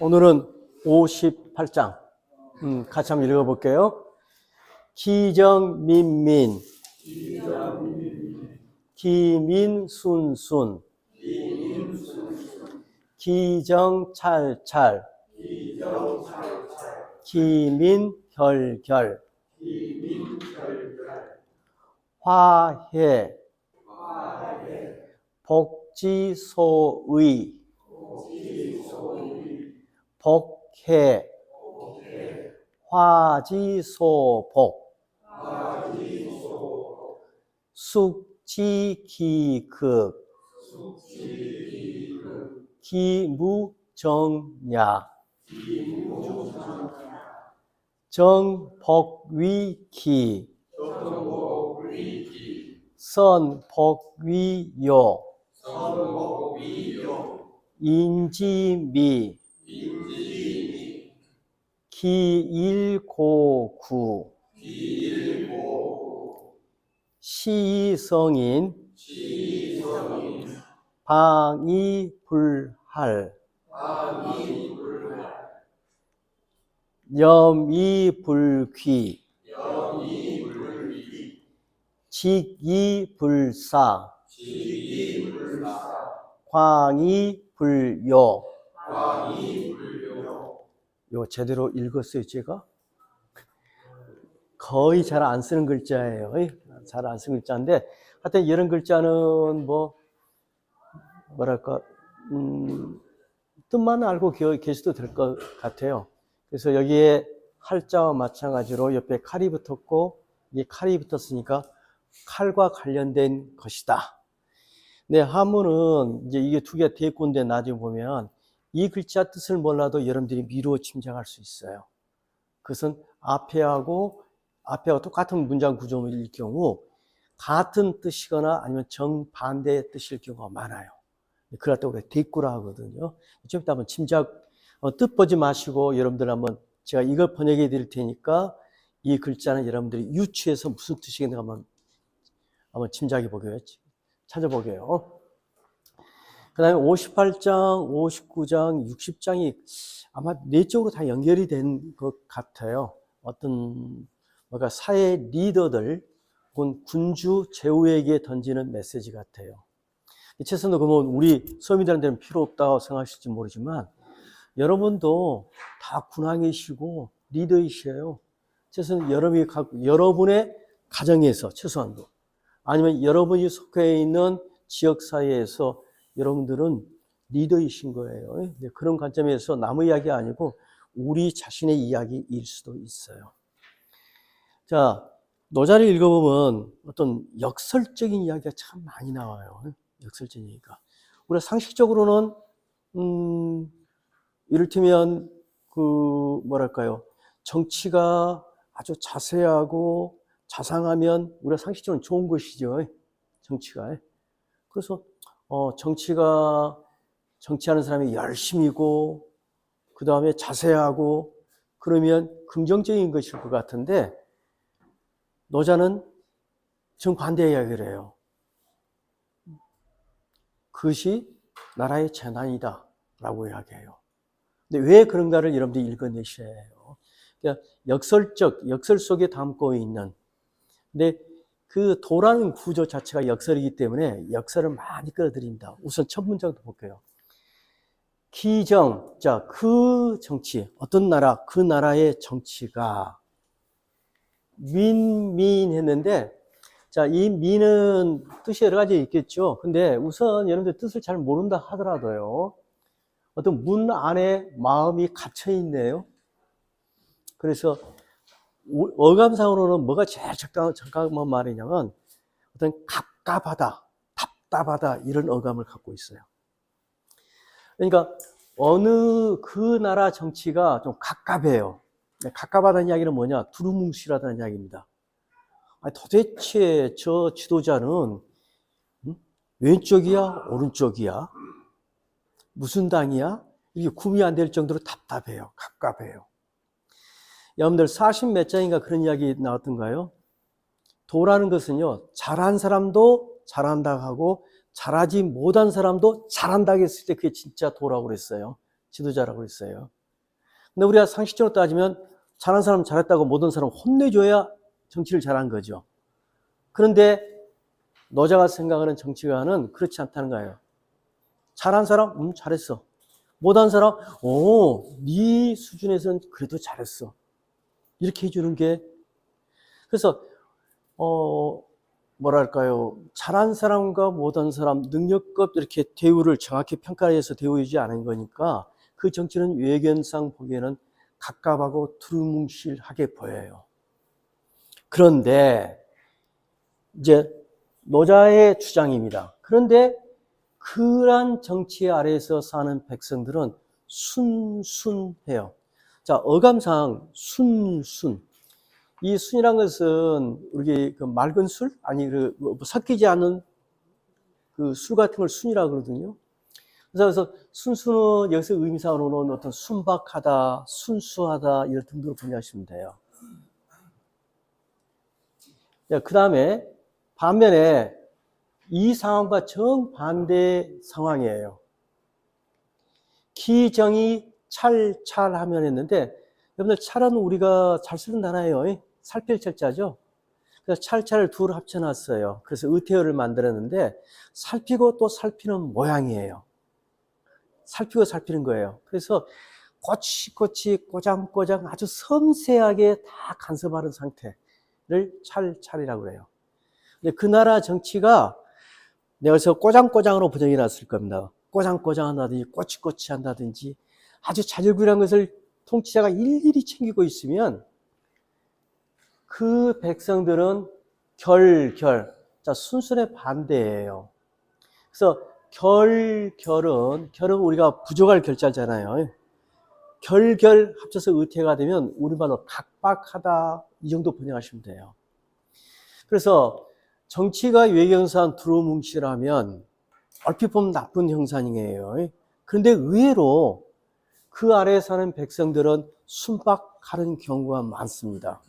오늘은 58장. 같이 한번 읽어볼게요. 기정민민, 기민순순, 기정찰찰, 기민결결, 화해, 복지소의, 복해, 화지소복, 숙지기극, 기무정야, 정복위기, 선복위요, 인지미, 기일고구, 시성인, 방이불할, 염이불귀, 직이불사, 광이불요. 이거 제대로 읽었어요, 제가? 거의 잘 안 쓰는 글자예요. 잘 안 쓰는 글자인데, 하여튼 이런 글자는 뭐랄까, 뜻만 알고 계셔도 될 것 같아요. 그래서 여기에 할자와 마찬가지로 옆에 칼이 붙었고, 이게 칼이 붙었으니까 칼과 관련된 것이다. 네, 한문은 이제 이게 두 개 대꾸인데 나중에 보면 이 글자 뜻을 몰라도 여러분들이 미루어 짐작할 수 있어요. 그것은 앞에하고 똑같은 문장 구조일 경우 같은 뜻이거나 아니면 정반대의 뜻일 경우가 많아요. 그럴 때 우리가 대꾸라 하거든요. 좀 이따 한번 뜻 보지 마시고 여러분들 한번 제가 이걸 번역해 드릴 테니까 이 글자는 여러분들이 유추해서 무슨 뜻이겠는가 한번 짐작해 보게요. 찾아보게요. 그 다음에 58장, 59장, 60장이 아마 내적으로 다 연결이 된 것 같아요. 뭔가 사회 리더들, 혹은 군주, 제후에게 던지는 메시지 같아요. 최선도 그러면 우리 서민들한테는 필요 없다고 생각하실지 모르지만 여러분도 다 군왕이시고 리더이셔요. 최소한 여러분의 가정에서 최소한도 아니면 여러분이 속해 있는 지역사회에서 여러분들은 리더이신 거예요. 그런 관점에서 남의 이야기 아니고 우리 자신의 이야기일 수도 있어요. 자, 노자를 읽어보면 어떤 역설적인 이야기가 참 많이 나와요. 역설적인 얘기가. 우리가 상식적으로는, 이를테면, 정치가 아주 자세하고 자상하면 우리가 상식적으로 좋은 것이죠. 정치가. 그래서, 정치하는 사람이 열심이고, 그 다음에 자세하고, 그러면 긍정적인 것일 것 같은데, 노자는 정반대 이야기를 해요. 그것이 나라의 재난이다 라고 이야기해요. 근데 왜 그런가를 여러분들이 읽어내셔야 해요. 그러니까 역설 속에 담고 있는, 근데 그 도라는 구조 자체가 역설이기 때문에 역설을 많이 끌어들입니다. 우선 첫 문장도 볼게요. 기정, 자, 그 정치, 어떤 나라, 그 나라의 정치가 민민했는데, 자, 이 민은 뜻이 여러 가지 있겠죠. 근데 우선 여러분들 뜻을 잘 모른다 하더라도요, 어떤 문 안에 마음이 갇혀 있네요. 그래서 어감상으로는 뭐가 제일 적당한 말이냐면 어떤 갑갑하다, 답답하다 이런 어감을 갖고 있어요. 그러니까 그 나라 정치가 좀 갑갑해요. 갑갑하다는 이야기는 뭐냐? 두루뭉실하다는 이야기입니다. 도대체 저 지도자는 왼쪽이야? 오른쪽이야? 무슨 당이야? 이게 구분이 안 될 정도로 답답해요. 갑갑해요. 여러분들 40몇 장인가 그런 이야기 나왔던가요? 도라는 것은요, 잘한 사람도 잘한다고 하고 잘하지 못한 사람도 잘한다고 했을 때 그게 진짜 도라고 그랬어요. 지도자라고 했어요. 근데 우리가 상식적으로 따지면 잘한 사람 잘했다고 모든 사람 혼내줘야 정치를 잘한 거죠. 그런데 노자가 생각하는 정치가는 그렇지 않다는 거예요. 잘한 사람, 잘했어. 못한 사람, 네 수준에서는 그래도 잘했어. 이렇게 해주는 게, 그래서, 뭐랄까요. 잘한 사람과 못한 사람, 능력급 이렇게 대우를 정확히 평가해서 대우해주지 않은 거니까 그 정치는 외견상 보기에는 갑갑하고 두루뭉실하게 보여요. 그런데, 이제, 노자의 주장입니다. 그런데 그러한 정치 아래에서 사는 백성들은 순순해요. 자, 어감상 순순. 이 순이란 것은 우리 그 맑은 술? 아니, 섞이지 않은 그 술 같은 걸 순이라고 그러거든요. 그래서 순수는 여기서 의미상으로는 어떤 순박하다, 순수하다 이런 등등으로 번역하시면 돼요. 그 다음에 반면에 이 상황과 정반대 상황이에요. 기정이 찰찰하면 했는데 여러분들 찰은 우리가 잘 쓰는 단어예요. 살필 철자죠. 그래서 찰찰을 둘을 합쳐놨어요. 그래서 의태어를 만들었는데 살피고 또 살피는 모양이에요. 살피고 살피는 거예요. 그래서 꼬치꼬치 꼬장꼬장 아주 섬세하게 다 간섭하는 상태를 찰찰이라고 그래요. 근데 그 나라 정치가 내가 그래서 꼬장꼬장으로 번역이 났을 겁니다. 꼬장꼬장 한다든지 꼬치꼬치 한다든지 아주 자질구레한 것을 통치자가 일일이 챙기고 있으면 그 백성들은 결. 자, 순순의 반대예요. 그래서 결은 우리가 부족할 결자잖아요. 결 합쳐서 의태가 되면 우리말로 각박하다 이 정도 번역하시면 돼요. 그래서 정치가 외경상 두루뭉실하면 얼핏 보면 나쁜 형상이에요. 그런데 의외로 그 아래에 사는 백성들은 순박하는 경우가 많습니다.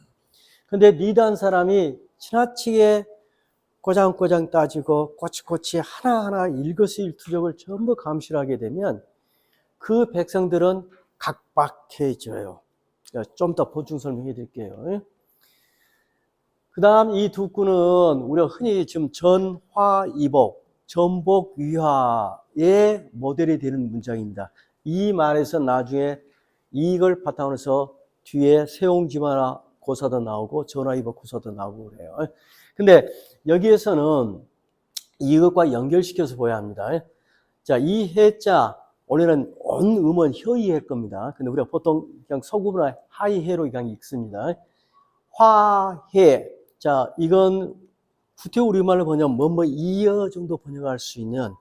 그런데 리더한 사람이 지나치게 꼬장꼬장 따지고 꼬치꼬치 하나하나 일거수일투족을 전부 감시를 하게 되면 그 백성들은 각박해져요. 좀 더 보충 설명해 드릴게요. 그 다음 이 두 구는 우리가 흔히 지금 전화이복, 전복위화의 모델이 되는 문장입니다. 이 말에서 나중에 이걸 바탕으로 해서 뒤에 세옹지마나 고사도 나오고 전화이복 고사도 나오고 그래요. 근데 여기에서는 이것과 연결시켜서 보아야 합니다. 자, 이 해자, 원래는 온 음은 혀이해일 겁니다. 근데 우리가 보통 그냥 소구나 하이해로 그냥 읽습니다. 화해. 자, 이건 구태여 우리말로 번역하면 뭐뭐이여 정도 번역할 수 있는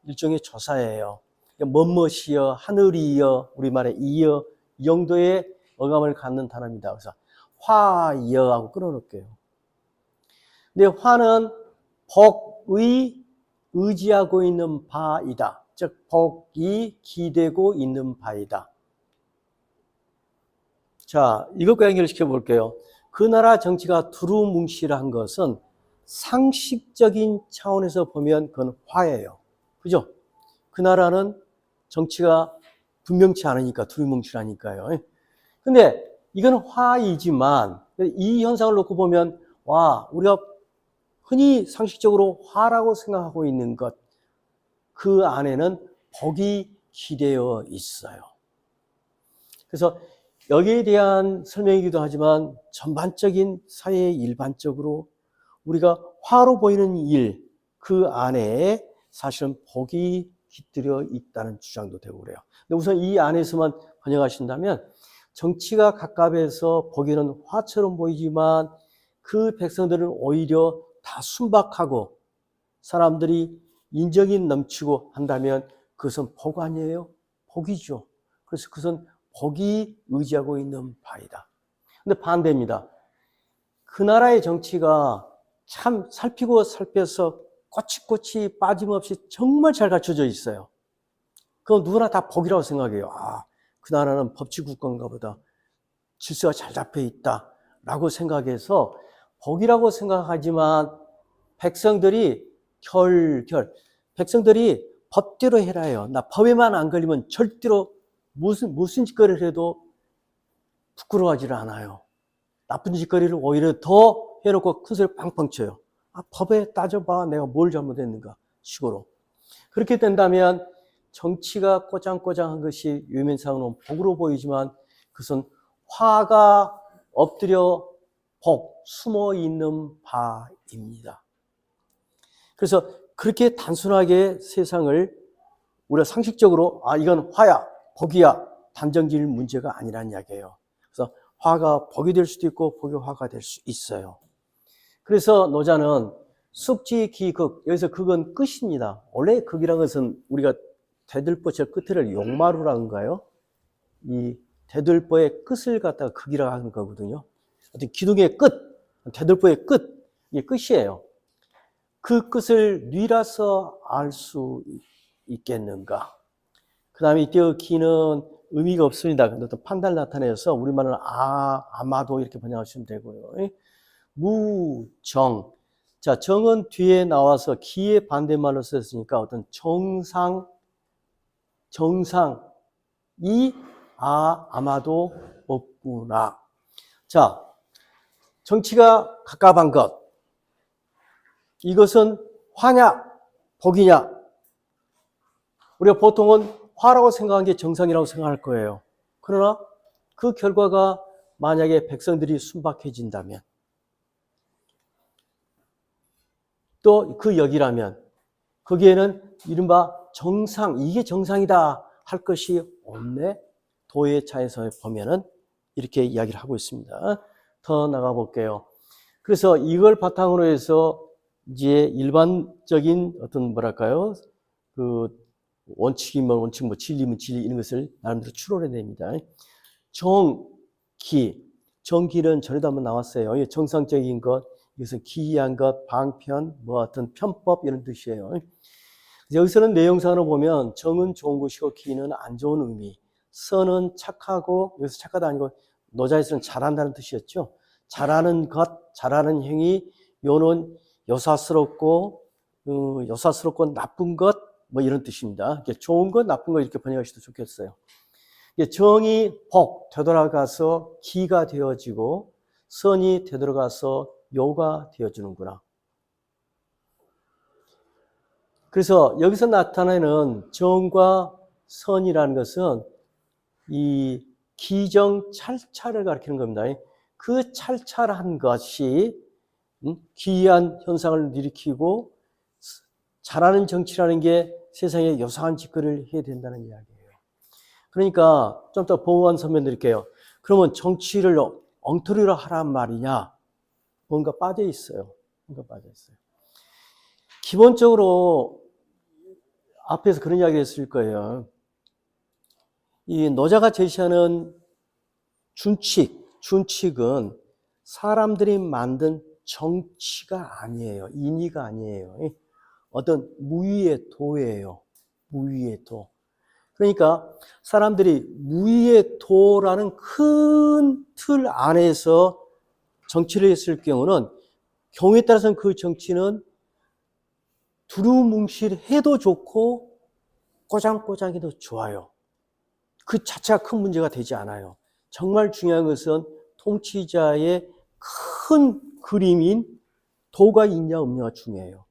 일종의 조사예요. 뭐뭐시여, 하늘이여, 우리말에 이여, 이 정도의 어감을 갖는 단어입니다. 그래서 화여하고 끊어놓을게요. 근데 화는 복의 의지하고 있는 바이다. 즉 복이 기대고 있는 바이다. 자, 이것과 연결시켜 볼게요. 그 나라 정치가 두루뭉실한 것은 상식적인 차원에서 보면 그건 화예요. 그죠? 그 나라는 정치가 분명치 않으니까 두루뭉실하니까요. 근데 이건 화이지만 이 현상을 놓고 보면 와, 우리가 흔히 상식적으로 화라고 생각하고 있는 것, 그 안에는 복이 기대어 있어요. 그래서 여기에 대한 설명이기도 하지만 전반적인 사회의 일반적으로 우리가 화로 보이는 일, 그 안에 사실은 복이 깃들여 있다는 주장도 되고 그래요. 근데 우선 이 안에서만 번역하신다면 정치가 갑갑해서 보기에는 화처럼 보이지만 그 백성들은 오히려 다 순박하고 사람들이 인정이 넘치고 한다면 그것은 복 아니에요? 복이죠. 그래서 그것은 복이 의지하고 있는 바이다. 근데 반대입니다. 그 나라의 정치가 참 살피고 살펴서 꼬치꼬치 빠짐없이 정말 잘 갖춰져 있어요. 그건 누구나 다 복이라고 생각해요. 아, 그 나라는 법치국가인가 보다. 질서가 잘 잡혀 있다. 라고 생각해서 복이라고 생각하지만 백성들이 백성들이 법대로 해라 해요. 나 법에만 안 걸리면 절대로 무슨 짓거리를 해도 부끄러워하지를 않아요. 나쁜 짓거리를 오히려 더 해놓고 큰 소리 팡팡 쳐요. 법에 따져봐. 내가 뭘 잘못했는가 식으로. 그렇게 된다면 정치가 꼬장꼬장한 것이 유면상으로는 복으로 보이지만 그것은 화가 엎드려 복, 숨어 있는 바입니다. 그래서 그렇게 단순하게 세상을 우리가 상식적으로 이건 화야, 복이야, 단정 지을 문제가 아니라는 이야기예요. 그래서 화가 복이 될 수도 있고 복이 화가 될 수 있어요. 그래서 노자는 숙지기극, 여기서 극은 끝입니다. 원래 극이라는 것은 우리가 대들보 저 끝을 용마루라는가요? 이 대들보의 끝을 갖다가 극이라고 하는 거거든요. 어떤 기둥의 끝, 대들보의 끝, 이게 끝이에요. 그 끝을 뉘라서 알 수 있겠는가? 그 다음에 이때 기는 의미가 없습니다. 어떤 판단을 나타내서 우리말은 아마도 이렇게 번역하시면 되고요. 무정. 자, 정은 뒤에 나와서 기의 반대말로 썼으니까 어떤 정상이 아마도 없구나. 자, 정치가 갑갑한 것. 이것은 화냐, 복이냐? 우리가 보통은 화라고 생각한 게 정상이라고 생각할 거예요. 그러나 그 결과가 만약에 백성들이 순박해진다면, 또 그 역이라면, 거기에는 이른바 정상, 이게 정상이다 할 것이 없네? 도의 차에서 보면은 이렇게 이야기를 하고 있습니다. 더 나가 볼게요. 그래서 이걸 바탕으로 해서 이제 일반적인 어떤 뭐랄까요? 그 원칙이면 원칙, 진리면 진리 이런 것을 나름대로 추론해냅니다. 정기는 전에도 한번 나왔어요. 정상적인 것, 이것은 기이한 것, 방편, 어떤 편법 이런 뜻이에요. 여기서는 내용상으로 보면 정은 좋은 것이고 기는 안 좋은 의미, 선은 착하고, 여기서 착하다 아니고 노자에서는 잘한다는 뜻이었죠. 잘하는 것, 잘하는 행위, 요는 요사스럽고 나쁜 것, 이런 뜻입니다. 좋은 것, 나쁜 것 이렇게 번역하셔도 좋겠어요. 정이 복, 되돌아가서 기가 되어지고, 선이 되돌아가서 요가 되어주는구나. 그래서 여기서 나타나는 정과 선이라는 것은 이 기정 찰찰을 가리키는 겁니다. 그 찰찰한 것이 기이한 현상을 일으키고 잘하는 정치라는 게 세상에 요상한 짓거리를 해야 된다는 이야기예요. 그러니까 좀 더 보완 설명 드릴게요. 그러면 정치를 엉터리로 하란 말이냐? 뭔가 빠져 있어요. 기본적으로 앞에서 그런 이야기를 했을 거예요. 이 노자가 제시하는 준칙은 사람들이 만든 정치가 아니에요. 인의가 아니에요. 어떤 무위의 도예요. 무위의 도. 그러니까 사람들이 무위의 도라는 큰 틀 안에서 정치를 했을 경우는 경우에 따라서는 그 정치는 두루뭉실해도 좋고 꼬장꼬장해도 좋아요. 그 자체가 큰 문제가 되지 않아요. 정말 중요한 것은 통치자의 큰 그림인 도가 있냐 없냐가 중요해요.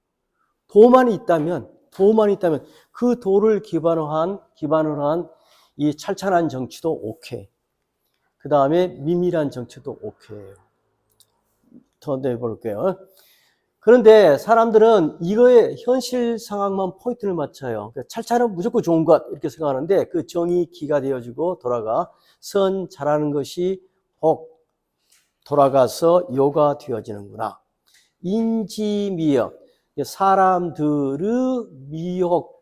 도만 있다면 그 도를 기반으로 한 이 찰찬한 정치도 오케이. 그 다음에 미밀한 정치도 오케이예요. 더 내볼게요. 그런데 사람들은 이거에 현실 상황만 포인트를 맞춰요. 찰찰은 무조건 좋은 것 이렇게 생각하는데 그 정이 기가 되어지고 돌아가 선 잘하는 것이 복 돌아가서 요가 되어지는구나. 인지미역 사람들의 미혹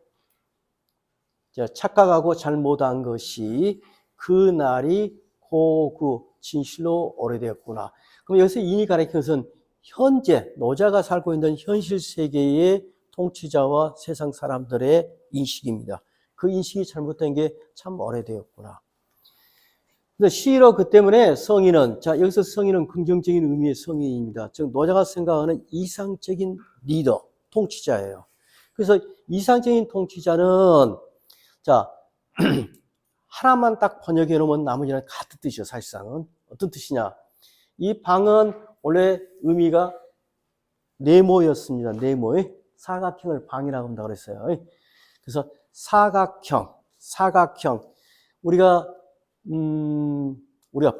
착각하고 잘못한 것이 그날이 고구 진실로 오래되었구나. 그럼 여기서 인이 가리키는 것은 현재 노자가 살고 있는 현실 세계의 통치자와 세상 사람들의 인식입니다. 그 인식이 잘못된 게 참 오래되었구나. 그래서 시로 그 때문에 성인은 여기서 성인은 긍정적인 의미의 성인입니다. 즉 노자가 생각하는 이상적인 리더, 통치자예요. 그래서 이상적인 통치자는 하나만 딱 번역해 놓으면 나머지는 같은 뜻이에요, 사실상은. 어떤 뜻이냐? 이 방은 원래 의미가 네모였습니다. 네모의 사각형을 방이라고 한다고 그랬어요. 그래서 사각형. 우리가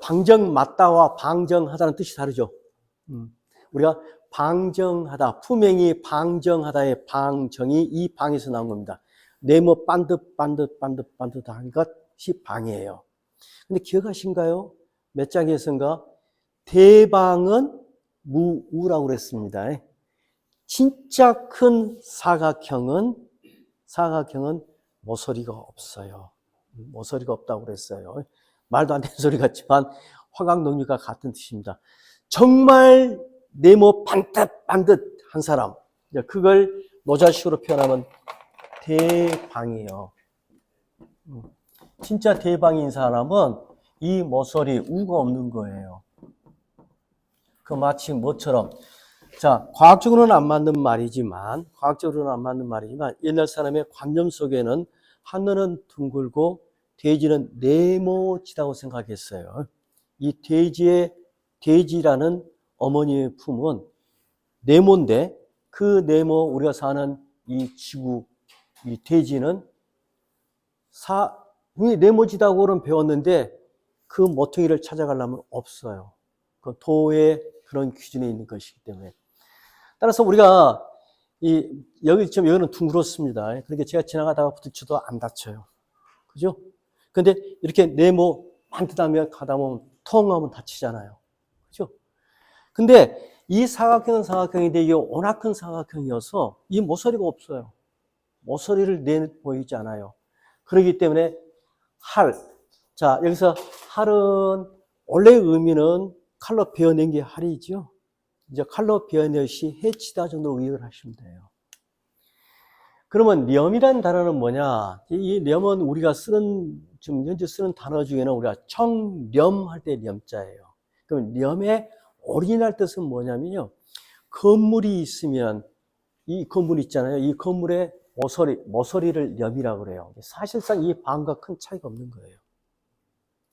방정 맞다와 방정하다는 뜻이 다르죠. 우리가 방정하다, 품행이 방정하다의 방정이 이 방에서 나온 겁니다. 네모 반듯한 것이 방이에요. 근데 기억하신가요? 몇 장에서인가? 대방은 무우라고 그랬습니다. 진짜 큰 사각형은 모서리가 없어요. 모서리가 없다고 그랬어요. 말도 안 되는 소리 같지만 화강dok류가 같은 뜻입니다. 정말 네모 반듯한 사람, 그걸 노자식으로 표현하면 대방이에요. 진짜 대방인 사람은 이 모서리 우가 없는 거예요. 그 마치 뭐처럼, 자, 과학적으로는 안 맞는 말이지만 옛날 사람의 관념 속에는 하늘은 둥글고 돼지는 네모지다고 생각했어요. 이 돼지라는 어머니의 품은 네모인데, 그 네모, 우리가 사는 이 지구, 이 돼지는 네모지다고는 배웠는데 그 모퉁이를 찾아가려면 없어요. 그 도의 그런 기준에 있는 것이기 때문에. 따라서 우리가 여기는 둥그렇습니다. 그러니까 제가 지나가다가 부딪혀도 안 다쳐요. 그죠? 근데 이렇게 네모 반듯하면 가다 보면 텅 하면 다치잖아요. 그죠? 근데 이 사각형은 사각형인데 이게 워낙 큰 사각형이어서 이 모서리가 없어요. 모서리를 내보이지 않아요. 그렇기 때문에 자, 여기서 할은 원래 의미는 칼로 베어낸 게 할이죠. 이제 칼로 베어내시 해치다 정도로 의역을 하시면 돼요. 그러면 렴이라는 단어는 뭐냐? 이 렴은 우리가 지금 현재 쓰는 단어 중에는 우리가 청렴할 때 렴자예요. 그럼 렴의 오리지널 뜻은 뭐냐면요. 건물이 있으면 이 건물 있잖아요. 이 건물의 모서리를 렴이라고 그래요. 사실상 이 방과 큰 차이가 없는 거예요.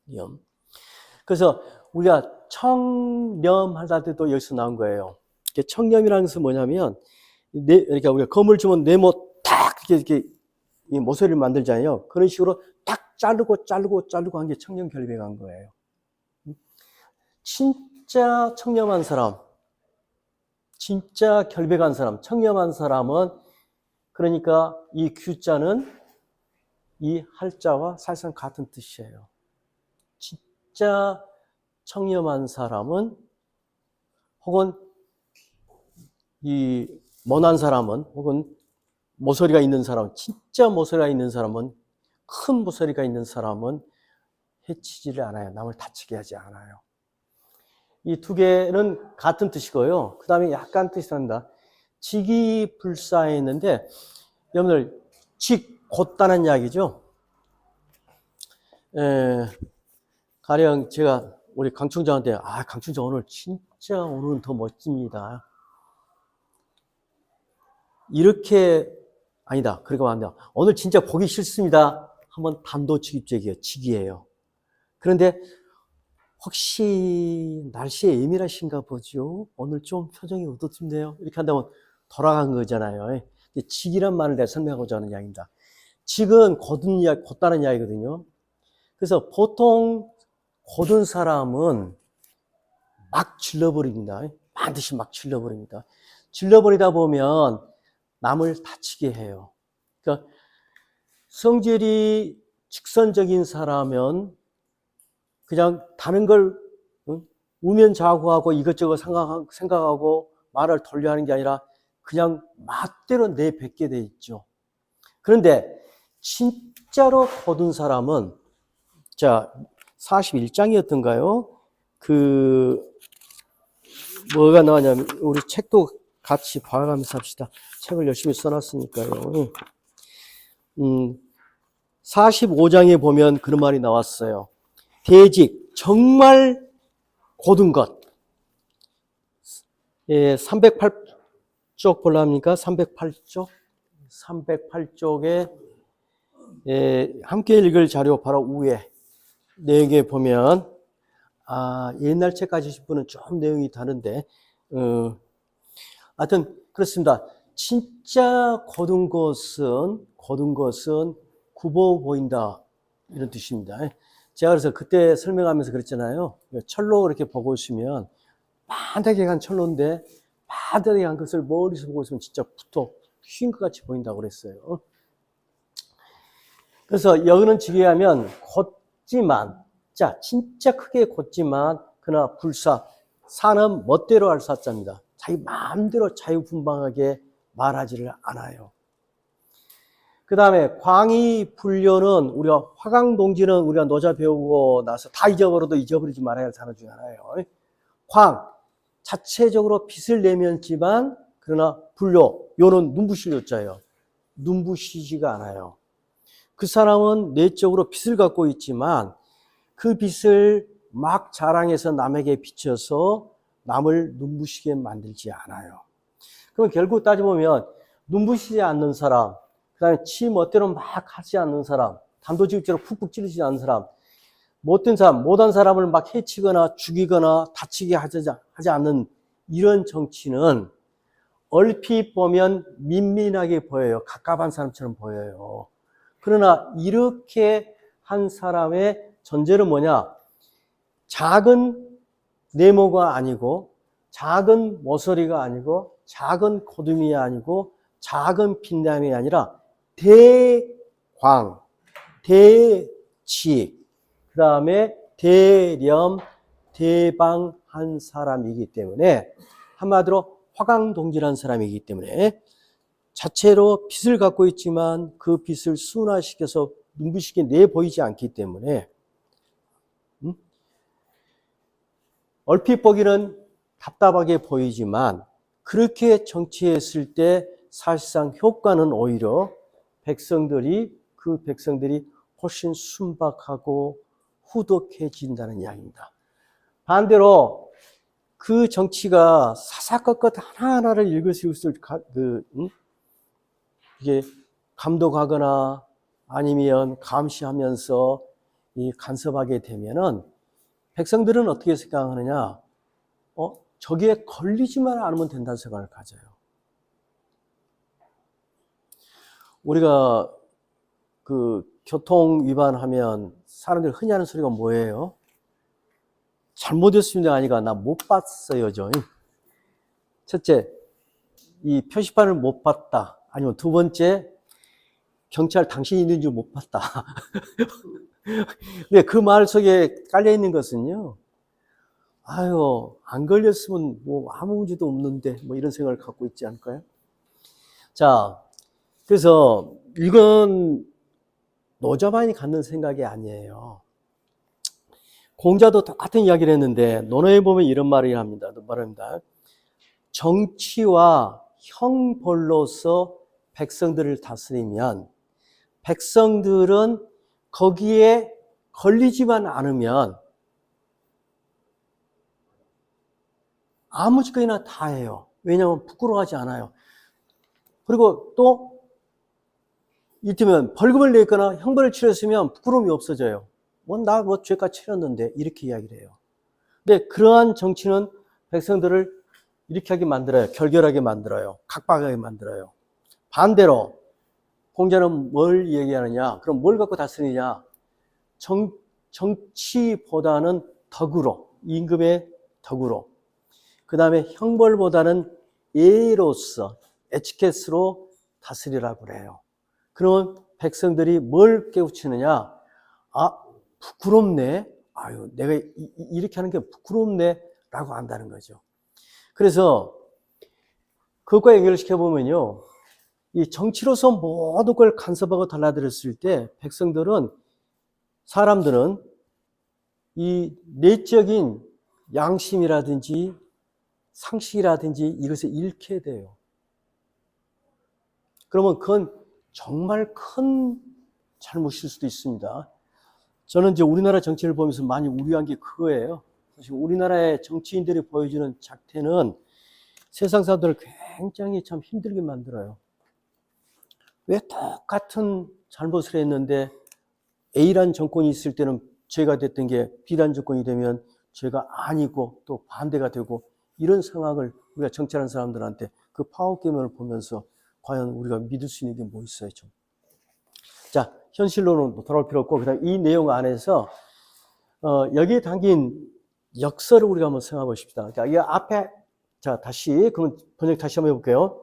렴. 그래서 우리가 청렴하다 때도 여기서 나온 거예요. 청렴이라는 것은 뭐냐면, 그러니까 우리가 건물 주면 네모 딱 이렇게 모서리를 만들잖아요. 그런 식으로 딱 자르고 한 게 청렴 결백한 거예요. 진짜 청렴한 사람, 진짜 결백한 사람, 청렴한 사람은 그러니까 이 규자는 이 할자와 사실상 같은 뜻이에요. 진짜 청렴한 사람은 혹은 이 모난 사람은 혹은 모서리가 있는 사람, 진짜 모서리가 있는 사람은 큰 모서리가 있는 사람은 해치지를 않아요. 남을 다치게 하지 않아요. 이 두 개는 같은 뜻이고요. 그 다음에 약간 뜻이 다릅니다. 직이불사했는데 여러분들 곧다는 이야기죠. 가령 제가 우리 강총장한테 강총장 오늘은 더 멋집니다. 이렇게 아니다. 그러고 안 돼요. 오늘 진짜 보기 싫습니다. 한번 단도직입적이에요. 직이에요. 그런데 혹시 날씨에 예민하신가 보죠? 오늘 좀 표정이 어떻습니까? 이렇게 한다면 돌아간 거잖아요. 직이란 말을 내가 설명하고자 하는 이야기입니다. 직은 곧다는 이야기거든요. 그래서 보통 곧은 사람은 막 질러버립니다. 반드시 막 질러버립니다. 질러버리다 보면 남을 다치게 해요. 그러니까 성질이 직선적인 사람은 그냥 다른 걸 우면좌구하고 이것저것 생각하고 말을 돌려하는 게 아니라 그냥 맛대로 내뱉게 돼 있죠. 그런데 진짜로 곧은 사람은 자 41장이었던가요? 뭐가 나왔냐면 우리 책도 같이 봐가면서 합시다. 책을 열심히 써놨으니까요. 45장에 보면 그런 말이 나왔어요. 대직, 정말 곧은 것. 308쪽 볼랍니까? 308쪽? 308쪽에 함께 읽을 자료 바로 위에 내용에 보면 옛날 책 가지신 분은 좀 내용이 다른데 하여튼 그렇습니다. 진짜 고든 것은 굽어 보인다 이런 뜻입니다. 제가 그래서 그때 설명하면서 그랬잖아요. 철로 이렇게 보고 있으면 반짝이 간 철로인데 반짝이 간 것을 멀리서 보고 있으면 진짜 붙어 휜 것 같이 보인다고 그랬어요. 그래서 여기는 지게하면 곧지만, 자 진짜 크게 곧지만 그러나 불사, 사는 멋대로 할 사자입니다. 자기 마음대로 자유분방하게 말하지를 않아요. 그 다음에 광이 불려는 우리가 화강동지는 우리가 노자 배우고 나서 다 잊어버려도 잊어버리지 말아야 할 단어 중에 하나예요. 광 자체적으로 빛을 내면지만 그러나 불려, 요는 눈부실 요자예요. 눈부시지가 않아요. 그 사람은 내적으로 빛을 갖고 있지만 그 빛을 막 자랑해서 남에게 비춰서 남을 눈부시게 만들지 않아요. 그럼 결국 따져보면 눈부시지 않는 사람, 그 다음에 지 멋대로 막 하지 않는 사람, 단도직입적으로 푹푹 찌르지 않는 사람, 못된 사람, 못한 사람을 막 해치거나 죽이거나 다치게 하지 않는 이런 정치는 얼핏 보면 민민하게 보여요. 갑갑한 사람처럼 보여요. 그러나 이렇게 한 사람의 전제는 뭐냐? 작은 네모가 아니고 작은 모서리가 아니고 작은 고둠이 아니고 작은 빛남이 아니라 대광, 대치, 그 다음에 대렴, 대방한 사람이기 때문에 한마디로 화강동지라는 사람이기 때문에 자체로 빛을 갖고 있지만 그 빛을 순화시켜서 눈부시게 내보이지 않기 때문에 얼핏 보기는 답답하게 보이지만 그렇게 정치했을 때 사실상 효과는 오히려 그 백성들이 훨씬 순박하고 후덕해진다는 이야기입니다. 반대로 그 정치가 사사건건 하나하나를 읽을수록 이게 감독하거나 아니면 감시하면서 간섭하게 되면은 백성들은 어떻게 생각하느냐? 저기에 걸리지만 않으면 된다는 생각을 가져요. 우리가 그 교통 위반하면 사람들이 흔히 하는 소리가 뭐예요? 잘못했습니다 아니가 나 못 봤어요. 첫째, 이 표시판을 못 봤다. 아니면 두 번째, 경찰 당신이 있는 줄 못 봤다. 근데 그 말 속에 깔려 있는 것은요, 아유, 안 걸렸으면 뭐 아무 문제도 없는데, 뭐 이런 생각을 갖고 있지 않을까요? 자, 그래서 이건 노자만이 갖는 생각이 아니에요. 공자도 똑같은 이야기를 했는데, 논어에 보면 이런 말을 합니다. 정치와 형벌로서 백성들을 다스리면 백성들은 거기에 걸리지만 않으면 아무 짓거리나 다 해요. 왜냐하면 부끄러워하지 않아요. 그리고 또 이때면 벌금을 냈거나 형벌을 치렀으면 부끄러움이 없어져요. 나 죄가 치렀는데 이렇게 이야기를 해요. 근데 그러한 정치는 백성들을 이렇게 하게 만들어요. 결결하게 만들어요. 각박하게 만들어요. 반대로 공자는 뭘 얘기하느냐? 그럼 뭘 갖고 다스리냐? 정치보다는 덕으로, 임금의 덕으로, 그 다음에 형벌보다는 예로서, 에티켓으로 다스리라고 그래요. 그러면 백성들이 뭘 깨우치느냐? 부끄럽네. 아유, 내가 이렇게 하는 게 부끄럽네. 라고 한다는 거죠. 그래서 그것과 연결시켜보면요. 이 정치로서 모든 걸 간섭하고 달라들었을 때 사람들은 이 내적인 양심이라든지 상식이라든지 이것을 잃게 돼요. 그러면 그건 정말 큰 잘못일 수도 있습니다. 저는 이제 우리나라 정치를 보면서 많이 우려한 게 그거예요. 사실 우리나라의 정치인들이 보여주는 작태는 세상 사람들을 굉장히 참 힘들게 만들어요. 왜 똑같은 잘못을 했는데 A란 정권이 있을 때는 죄가 됐던 게 B란 정권이 되면 죄가 아니고 또 반대가 되고, 이런 상황을 우리가 정치하는 사람들한테 그 파워게임을 보면서 과연 우리가 믿을 수 있는 게 뭐 있어요, 좀. 자, 현실로는 돌아올 필요 없고, 그다음 이 내용 안에서 여기에 담긴 역설을 우리가 한번 생각해 보십시다. 그러니까 이 앞에, 자, 다시, 그럼 번역 다시 한번 해볼게요.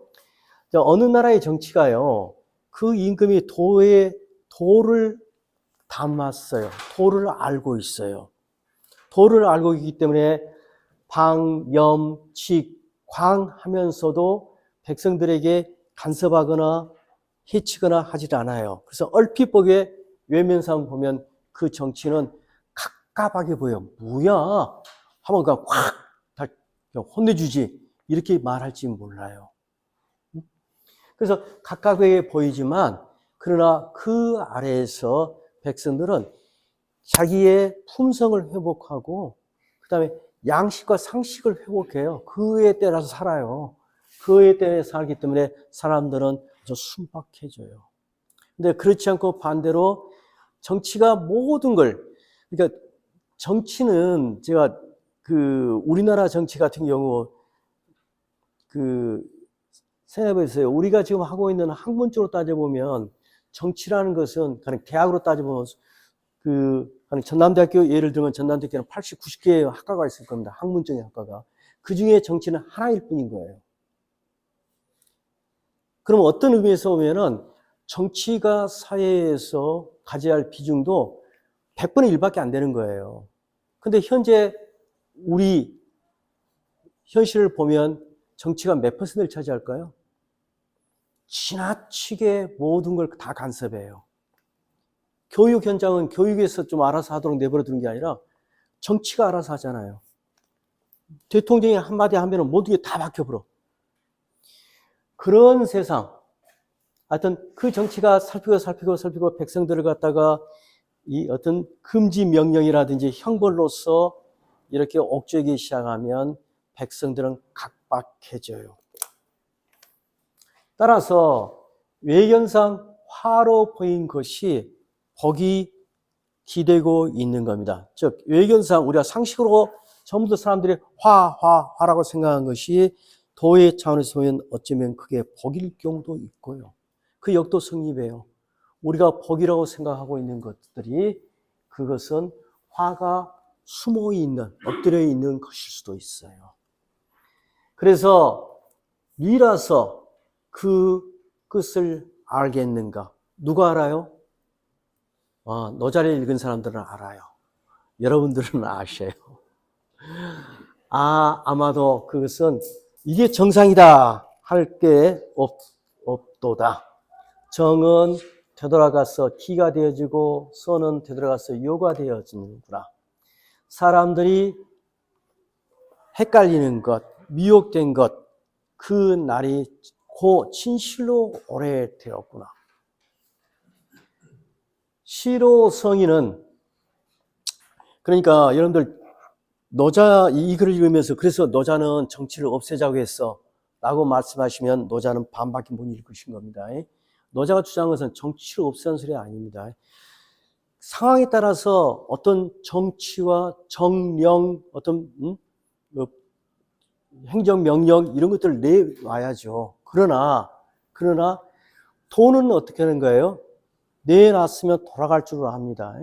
자, 어느 나라의 정치가요, 그 임금이 도를 담았어요. 도를 알고 있어요. 도를 알고 있기 때문에 방, 염, 직, 광 하면서도 백성들에게 간섭하거나 해치거나 하질 않아요. 그래서 얼핏 보기에 외면상 보면 그 정치는 갑갑하게 보여. 뭐야? 하면 그냥 확 다 혼내주지. 이렇게 말할지 몰라요. 그래서 갑갑하게 보이지만, 그러나 그 아래에서 백성들은 자기의 품성을 회복하고, 그 다음에 양식과 상식을 회복해요. 그에 따라서 살아요. 그에 따라서 살기 때문에 사람들은 아주 순박해져요. 근데 그렇지 않고 반대로 정치가 모든 걸, 그러니까 정치는 제가 우리나라 정치 같은 경우 생각해 보세요. 우리가 지금 하고 있는 학문적으로 따져보면 정치라는 것은 그냥 대학으로 따져보면 전남대학교 예를 들면 전남대학교는 80, 90개의 학과가 있을 겁니다. 학문적인 학과가. 그 중에 정치는 하나일 뿐인 거예요. 그럼 어떤 의미에서 보면은 정치가 사회에서 가져야 할 비중도 100분의 1밖에 안 되는 거예요. 근데 현재 우리 현실을 보면 정치가 몇 퍼센트를 차지할까요? 지나치게 모든 걸 다 간섭해요. 교육 현장은 교육에서 좀 알아서 하도록 내버려 두는 게 아니라 정치가 알아서 하잖아요. 대통령이 한마디 하면 모든 게 다 바뀌어버려. 그런 세상. 하여튼 그 정치가 살피고 백성들을 갖다가 이 어떤 금지 명령이라든지 형벌로서 이렇게 옥죄기 시작하면 백성들은 각박해져요. 따라서 외견상 화로 보인 것이 복이 기대고 있는 겁니다. 즉 외견상 우리가 상식으로 전부 다 사람들이 화라고 생각한 것이 도의 차원에서 보면 어쩌면 그게 복일 경우도 있고요. 그 역도 성립해요. 우리가 복이라고 생각하고 있는 것들이 그것은 화가 숨어 있는, 엎드려 있는 것일 수도 있어요. 그래서 미라서 그 끝을 알겠는가? 누가 알아요? 노자를 읽은 사람들은 알아요. 여러분들은 아셔요. 아마도 그것은 이게 정상이다 할 게 없도다. 정은 되돌아가서 기가 되어지고 선은 되돌아가서 요가 되어지는구나. 사람들이 헷갈리는 것, 미혹된 것, 그 날이 고 진실로 오래되었구나. 시로성인은, 그러니까 여러분들 노자 이 글을 읽으면서 그래서 노자는 정치를 없애자고 했어 라고 말씀하시면 노자는 반밖에 못 읽으신 겁니다. 노자가 주장한 것은 정치를 없애는 소리 아닙니다. 상황에 따라서 어떤 정치와 정령, 어떤 행정명령 이런 것들을 내놔야죠. 그러나 돈은 어떻게 하는 거예요? 내놨으면 돌아갈 줄 압니다.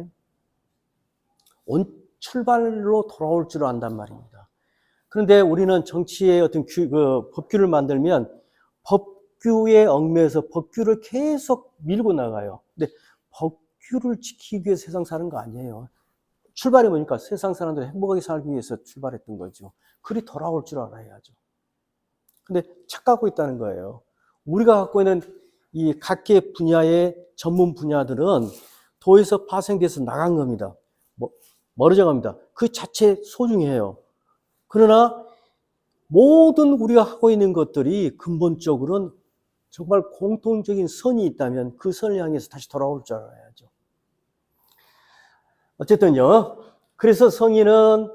출발로 돌아올 줄 안단 말입니다. 그런데 우리는 정치의 어떤 법규를 만들면 법규에 얽매여서 법규를 계속 밀고 나가요. 근데 법규를 지키기 위해 세상 사는 거 아니에요. 출발이 뭐니까 세상 사람들이 행복하게 살기 위해서 출발했던 거죠. 그리 돌아올 줄 알아야죠. 근데 착각하고 있다는 거예요. 우리가 갖고 있는 이 각계 분야의 전문 분야들은 도에서 파생돼서 나간 겁니다. 멀어져 갑니다. 그 자체 소중해요. 그러나 모든 우리가 하고 있는 것들이 근본적으로는 정말 공통적인 선이 있다면 그 선을 향해서 다시 돌아올 줄 알아야죠. 어쨌든요. 그래서 성인은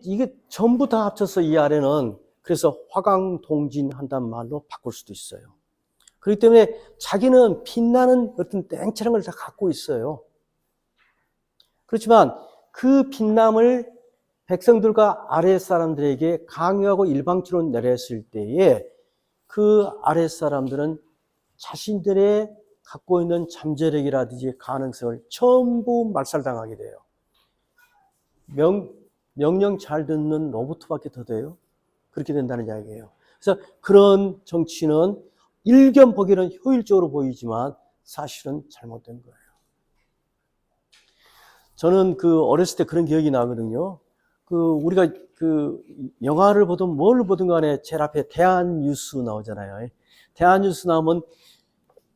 이게 전부 다 합쳐서 이 아래는 그래서 화강동진한단 말로 바꿀 수도 있어요. 그렇기 때문에 자기는 빛나는 어떤 땡처럼 걸 다 갖고 있어요. 그렇지만 그 빛남을 백성들과 아랫사람들에게 강요하고 일방적으로 내렸을 때에 그 아랫사람들은 자신들의 갖고 있는 잠재력이라든지 가능성을 전부 말살당하게 돼요. 명령 잘 듣는 로봇밖에 더 돼요. 그렇게 된다는 이야기예요. 그래서 그런 정치는 일견 보기에는 효율적으로 보이지만 사실은 잘못된 거예요. 저는 어렸을 때 그런 기억이 나거든요. 우리가 영화를 보든 뭘 보든 간에 제일 앞에 대한뉴스 나오잖아요. 대한뉴스 나오면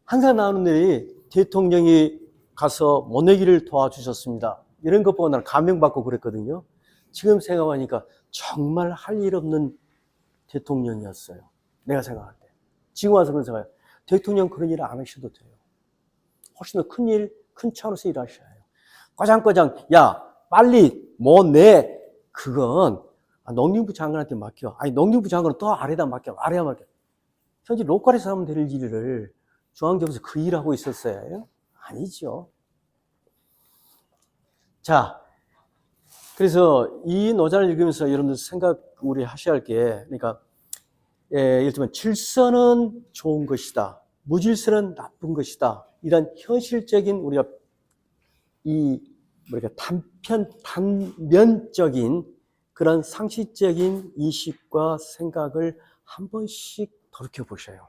항상 나오는 일이 대통령이 가서 모내기를 도와주셨습니다. 이런 것 보고 나는 감명받고 그랬거든요. 지금 생각하니까 정말 할 일 없는 대통령이었어요. 내가 생각할 때. 지금 와서 그런 생각해요. 대통령 그런 일을 안 하셔도 돼요. 훨씬 더 큰 차원에서 일하셔야 해요. 꼬장꼬장, 야, 빨리 뭐 내. 그건 농림부 장관한테 맡겨. 아니, 농림부 장관은 또 아래다 맡겨. 아래야 맡겨. 현재 로컬에서 하면 될 일을 중앙정부에서 그 일하고 있었어요? 아니죠. 자, 그래서 이 노자를 읽으면서 여러분들 우리 하셔야 할 게, 그러니까, 예를 들면, 질서는 좋은 것이다. 무질서는 나쁜 것이다. 이런 현실적인 우리가 단면적인 그런 상식적인 인식과 생각을 한 번씩 돌이켜 보셔요.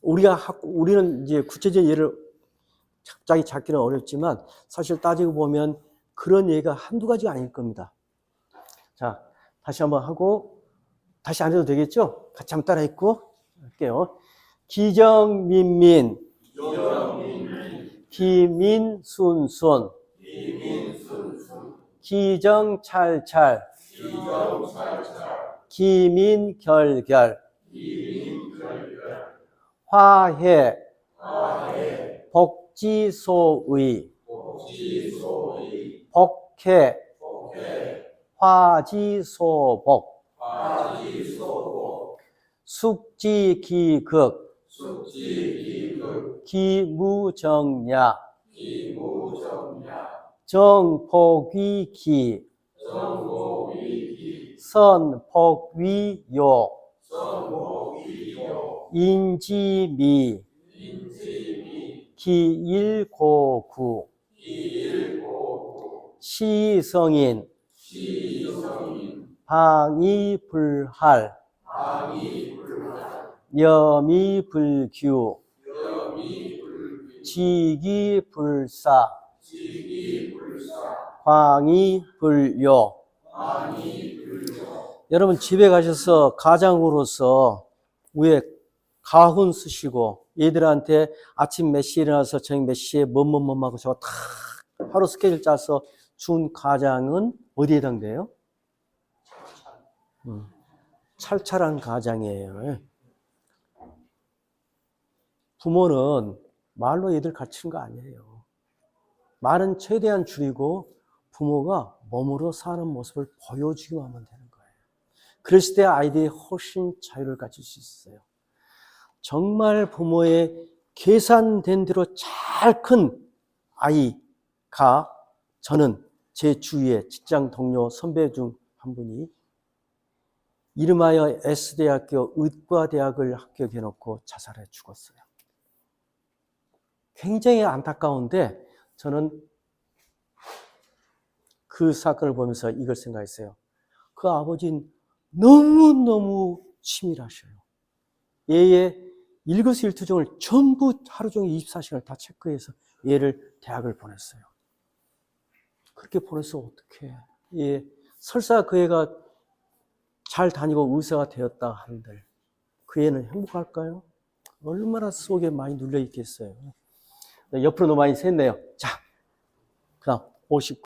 우리는 이제 구체적인 예를 갑자기 찾기는 어렵지만 사실 따지고 보면 그런 예가 한두 가지가 아닐 겁니다. 자, 다시 한번 하고, 다시 안 해도 되겠죠? 같이 한번 따라 읽고 할게요. 기정민민, 기민순순, 기정찰찰, 기민결결, 화해, 복지소의, 복해, 화지소복, 숙지기극, 기무정야, 정복위기, 선복위요, 인지미, 기일고구, 시성인, 방위불할, 여미불규, 지기불사, 광위불요. 여러분 집에 가셔서 가장으로서 위에 가훈 쓰시고 얘들한테 아침 몇 시에 일어나서 저녁 몇 시에 뭐하고 저거 다 하루 스케줄 짜서 준 가장은 어디에 해당돼요? 찰찰한 가장이에요. 부모는 말로 애들 가르치는 거 아니에요. 말은 최대한 줄이고 부모가 몸으로 사는 모습을 보여주기만 하면 되는 거예요. 그랬을 때 아이들이 훨씬 자유를 가질 수 있어요. 정말 부모의 계산된 대로 잘 큰 아이가 저는 제 주위에 직장 동료 선배 중 한 분이 이름하여 S대학교 의과대학을 합격해놓고 자살해 죽었어요. 굉장히 안타까운데 저는 그 사건을 보면서 이걸 생각했어요. 그 아버지는 너무너무 치밀하셔요. 얘의 일거수일투족을 전부 하루 종일 24시간을 다 체크해서 얘를 대학을 보냈어요. 그렇게 보내서 어떡해. 예, 설사 그 애가 잘 다니고 의사가 되었다 한들 그 애는 행복할까요? 얼마나 속에 많이 눌려 있겠어요. 옆으로 너무 많이 샜네요. 자, 그다음 59.